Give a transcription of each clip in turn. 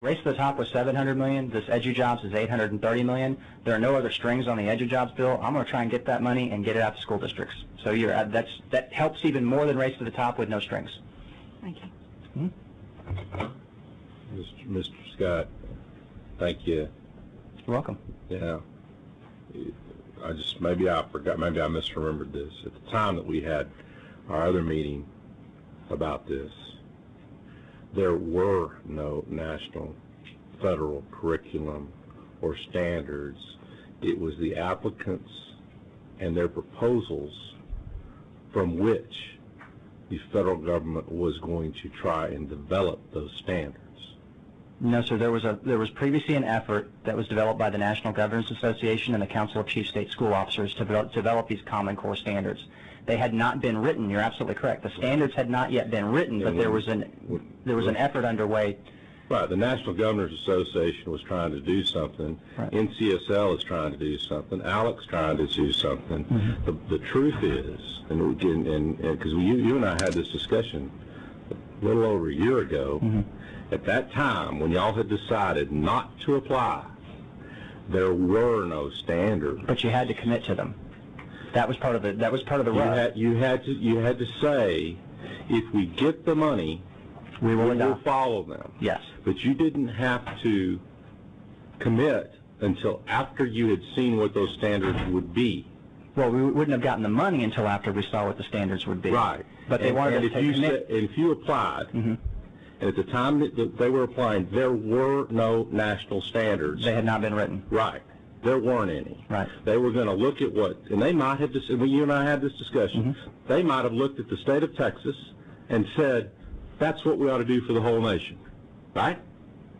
Race to the Top was $700 million. This EduJobs is $830 million. There are no other strings on the EduJobs bill. I'm going to try and get that money and get it out to school districts. So that helps even more than Race to the Top with no strings. Thank you. Mr. Scott, thank you. You're welcome. Yeah. Maybe I forgot, maybe I misremembered this. At the time that we had our other meeting about this, there were no national federal curriculum or standards. It was the applicants and their proposals from which the federal government was going to try and develop those standards. No, sir. There was previously an effort that was developed by the National Governors Association and the Council of Chief State School Officers to develop these Common Core standards. They had not been written. You're absolutely correct. The standards had not yet been written, but there was an effort underway. Right. The National Governors Association was trying to do something. Right. NCSL is trying to do something. ALEC's trying to do something. Mm-hmm. The truth is, and because you and I had this discussion a little over a year ago. Mm-hmm. At that time, when y'all had decided not to apply, there were no standards. But you had to commit to them. That was part of the. That was part of the rub. You had to say, if we get the money, we will follow them. Yes. But you didn't have to commit until after you had seen what those standards would be. Well, we wouldn't have gotten the money until after we saw what the standards would be. Right. But they wanted us to commit. And if you applied. Mm-hmm. And at the time that they were applying, there were no national standards. They had not been written. Right. There weren't any. Right. They were going to look at what, and they might have, when you and I had this discussion, mm-hmm. they might have looked at the state of Texas and said, that's what we ought to do for the whole nation. Right?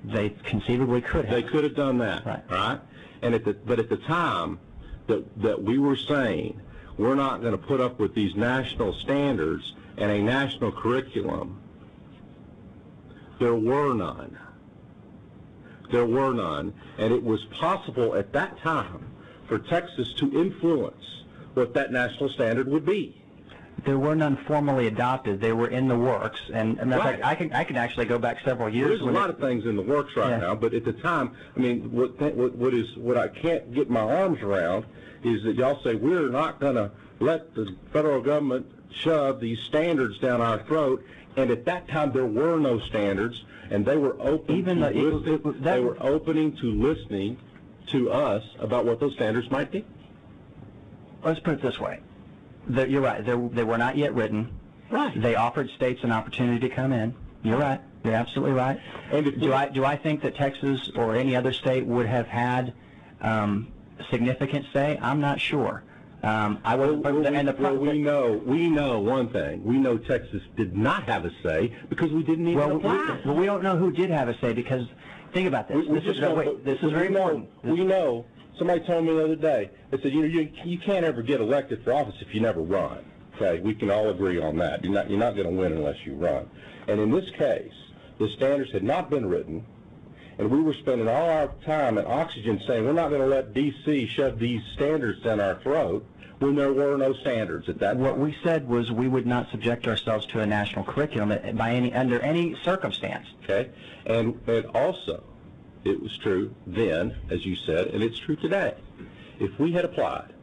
They conceivably could have. They could have done that. Right. Right? And but at the time that we were saying, we're not going to put up with these national standards and a national curriculum, there were none. There were none. And it was possible at that time for Texas to influence what that national standard would be. There were none formally adopted. They were in the works. And right. I can actually go back several years. There's a lot of things in the works right now, but at the time, I mean, what I can't get my arms around is that y'all say we're not going to let the federal government shove these standards down our throat. And at that time, there were no standards, and they were open. They were opening to listening to us about what those standards might be. Let's put it this way: you're right. They were not yet written. Right. They offered states an opportunity to come in. You're right. You're absolutely right. And do I think that Texas or any other state would have had significant say? I'm not sure. We know one thing. We know Texas did not have a say because we didn't even apply. Well, we don't know who did have a say because, think about this. This is very important. We know. Somebody told me the other day, they said, you can't ever get elected for office if you never run. Okay, we can all agree on that. You're not going to win unless you run. And in this case, the standards had not been written, and we were spending all our time and oxygen saying we're not going to let D.C. shove these standards down our throat when there were no standards at that time. What we said was we would not subject ourselves to a national curriculum under any circumstance. Okay, and also, it was true then, as you said, and it's true today. If we had applied,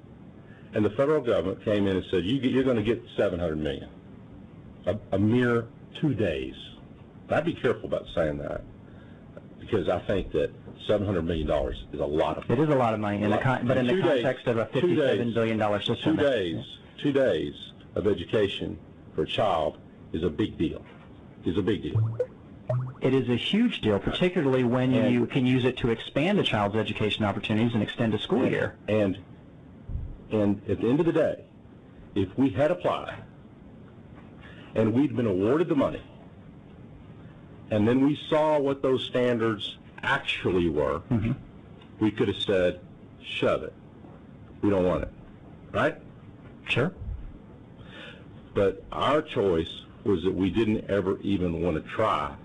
and the federal government came in and said, you're going to get $700 million, a mere 2 days. I'd be careful about saying that, because I think that $700 million is a lot of money. It is a lot of money, but in the context of a $57 billion system. 2 days of education for a child is a big deal. It is a huge deal, particularly when you can use it to expand a child's education opportunities and extend a school year. And at the end of the day, if we had applied and we'd been awarded the money, and then we saw what those standards actually were, mm-hmm. we could have said, shove it. We don't want it. Right? Sure. But our choice was that we didn't ever even want to try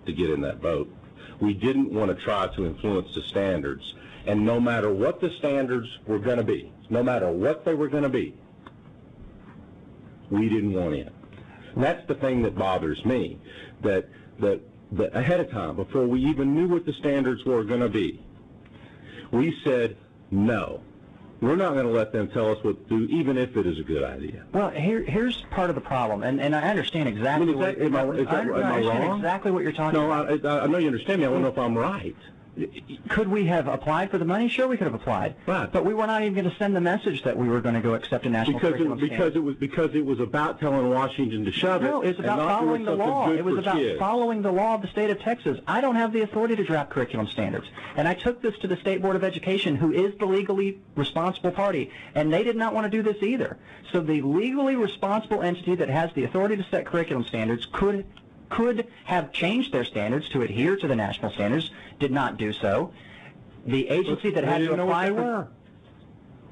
to get in that boat. We didn't want to try to influence the standards. And no matter what the standards were going to be, no matter what they were going to be, we didn't want in. And that's the thing that bothers me, that that ahead of time, before we even knew what the standards were going to be, we said, no, we're not going to let them tell us what to do, even if it is a good idea. Well, here's part of the problem, and I understand exactly Am I wrong? Exactly what you're talking about. No, I know you understand me. I don't know if I'm right. Could we have applied for the money? Sure, we could have applied. Right. But we were not even going to send the message that we were going to go accept a national curriculum standard. Because it was about telling Washington to shove it. No, it's about following the law. It was about following the law of the state of Texas. I don't have the authority to draft curriculum standards. And I took this to the State Board of Education, who is the legally responsible party, and they did not want to do this either. So the legally responsible entity that has the authority to set curriculum standards could have changed their standards to adhere to the national standards, did not do so. The agency that had to apply were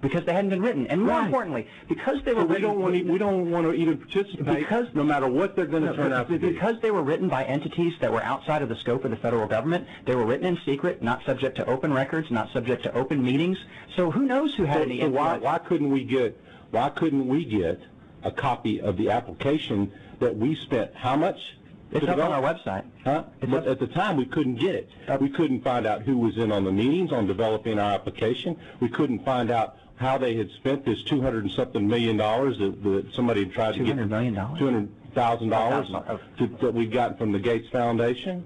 because they hadn't been written, and more importantly, because they were written, we don't want to even participate, no matter what they're going to turn out to be. Because they were written by entities that were outside of the scope of the federal government. They were written in secret, not subject to open records, not subject to open meetings. So who knows who had any influence? Why couldn't we get a copy of the application that we spent how much? It's up on our website. Huh? But at the time, we couldn't get it. We couldn't find out who was in on the meetings, on developing our application. We couldn't find out how they had spent this $200 and something million that somebody had tried to get. $200 million? $200,000 that we'd gotten from the Gates Foundation.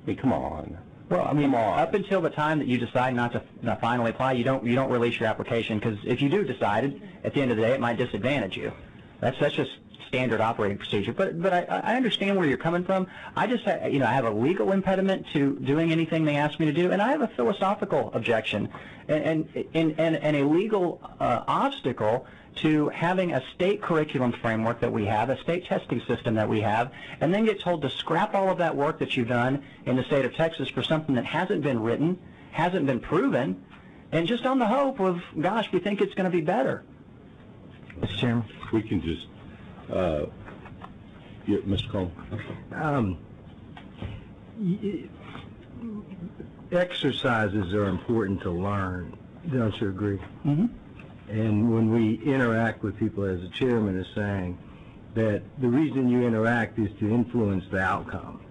I mean, come on. Well, I mean, up until the time that you decide not to finally apply, you don't release your application, because if you do decide, at the end of the day, it might disadvantage you. That's just standard operating procedure. But I understand where you're coming from. I just I have a legal impediment to doing anything they ask me to do, and I have a philosophical objection and a legal obstacle to having a state curriculum framework that we have, a state testing system that we have, and then get told to scrap all of that work that you've done in the state of Texas for something that hasn't been written, hasn't been proven, and just on the hope of, gosh, we think it's going to be better. Mr. Chairman? We can just, Mr. Coleman. Exercises are important to learn. Don't you agree? Mm-hmm. And when we interact with people, as the chairman is saying, that the reason you interact is to influence the outcome.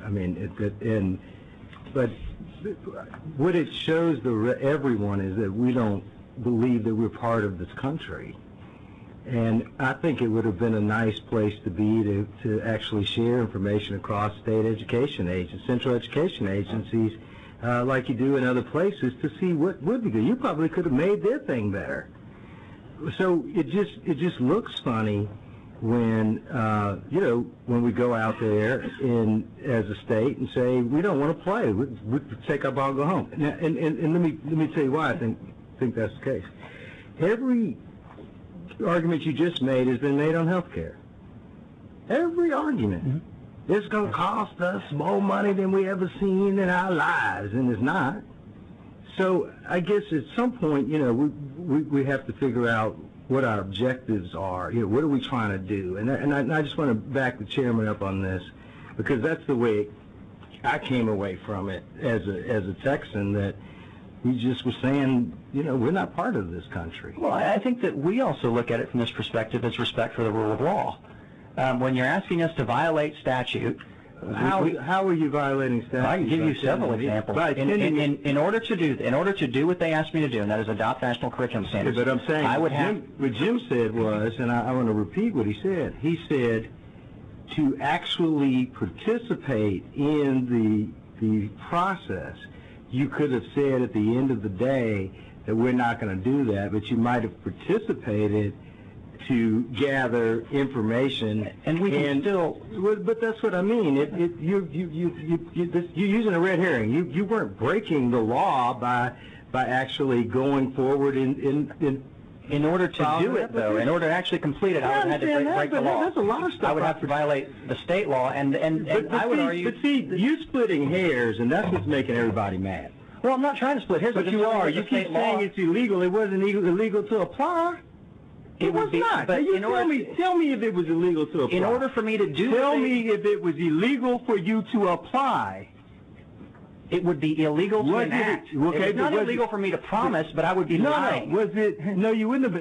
I mean, but what it shows everyone is that we don't believe that we're part of this country. And I think it would have been a nice place to be to actually share information across state education agencies, central education agencies, like you do in other places, to see what would be good. You probably could have made their thing better. So it just looks funny when when we go out there as a state and say we don't want to play, we take our ball and go home. Now, and let me tell you why I think that's the case. Every argument you just made has been made on health care. Every argument. Mm-hmm. It's going to cost us more money than we ever seen in our lives, and it's not. So I guess at some point, we have to figure out what our objectives are. What are we trying to do? And I just want to back the chairman up on this, because that's the way I came away from it as a Texan, that we just were saying, we're not part of this country. Well, I think that we also look at it from this perspective as respect for the rule of law. When you're asking us to violate statute, how are you violating statute? I can give you several examples. In order to do what they asked me to do, and that is adopt national curriculum standards. But I'm saying, what Jim said was, and I want to repeat what he said. He said to actually participate in the process. You could have said at the end of the day that we're not going to do that, but you might have participated to gather information, and we can still. But that's what I mean. You're using a red herring. You weren't breaking the law by actually going forward in order to do it, though, in order to actually complete it, I would have had to break the law. That's a lot of stuff. I would have to violate the state law, and I would argue. But see, you're splitting hairs, and that's what's making everybody mad. Well, I'm not trying to split hairs. But you are. You keep saying it's illegal. It wasn't illegal to apply. It was not. But tell me if it was illegal to apply. In order for me to do. Tell me if it was illegal for you to apply. It would be illegal to enact. Okay, it's not illegal for me to promise, but I would be lying. Was it? No, you wouldn't have been.